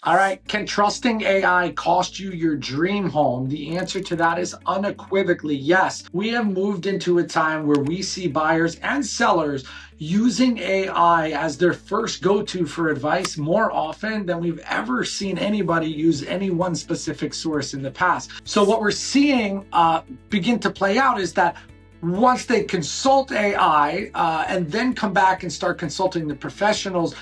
All right, can trusting AI cost you your dream home? The answer to that is unequivocally yes. We have moved into a time where we see buyers and sellers using AI as their first go-to for advice more often than we've ever seen anybody use any one specific source in the past. So what we're seeing begin to play out is that once they consult AI and then come back and start consulting the professionals,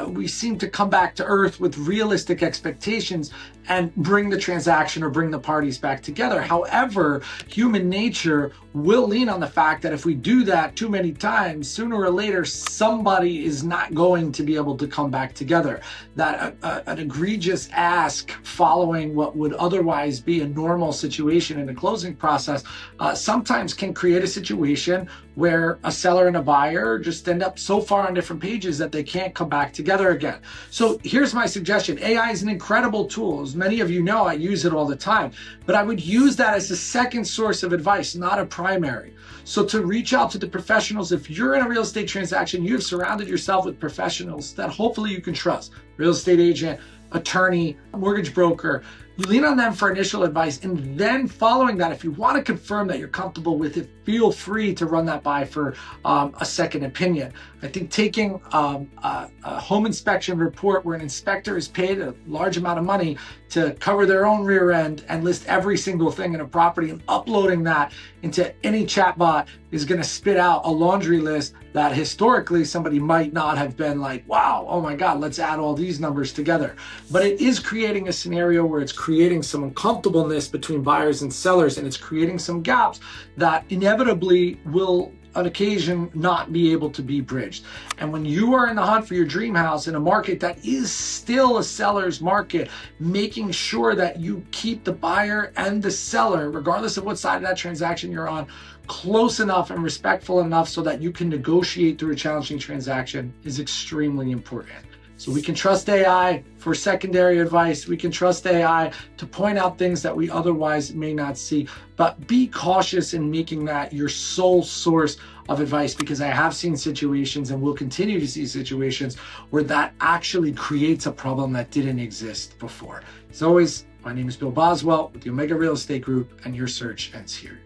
we seem to come back to earth with realistic expectations and bring the transaction or bring the parties back together. However, human nature will lean on the fact that if we do that too many times, sooner or later, somebody is not going to be able to come back together. That an egregious ask following what would otherwise be a normal situation in the closing process sometimes can create a situation where a seller and a buyer just end up so far on different pages that they can't come back together again. So here's my suggestion. AI is an incredible tool. As many of you know, I use it all the time, but I would use that as a second source of advice, not a primary. So to reach out to the professionals, if you're in a real estate transaction, you've surrounded yourself with professionals that hopefully you can trust. Real estate agent, attorney, mortgage broker. You lean on them for initial advice, and then following that, if you want to confirm that you're comfortable with it, feel free to run that by for a second opinion. I think taking a home inspection report where an inspector is paid a large amount of money to cover their own rear end and list every single thing in a property and uploading that into any chatbot is going to spit out a laundry list that historically somebody might not have been like, wow, oh my God, let's add all these numbers together. But it is creating a scenario where it's creating some uncomfortableness between buyers and sellers, and it's creating some gaps that inevitably will on occasion not be able to be bridged. And when you are in the hunt for your dream house in a market that is still a seller's market, making sure that you keep the buyer and the seller, regardless of what side of that transaction you're on, close enough and respectful enough so that you can negotiate through a challenging transaction is extremely important. So we can trust AI for secondary advice. We can trust AI to point out things that we otherwise may not see, but be cautious in making that your sole source of advice, because I have seen situations and will continue to see situations where that actually creates a problem that didn't exist before. As always, my name is Bill Boswell with the Omega Real Estate Group, and your search ends here.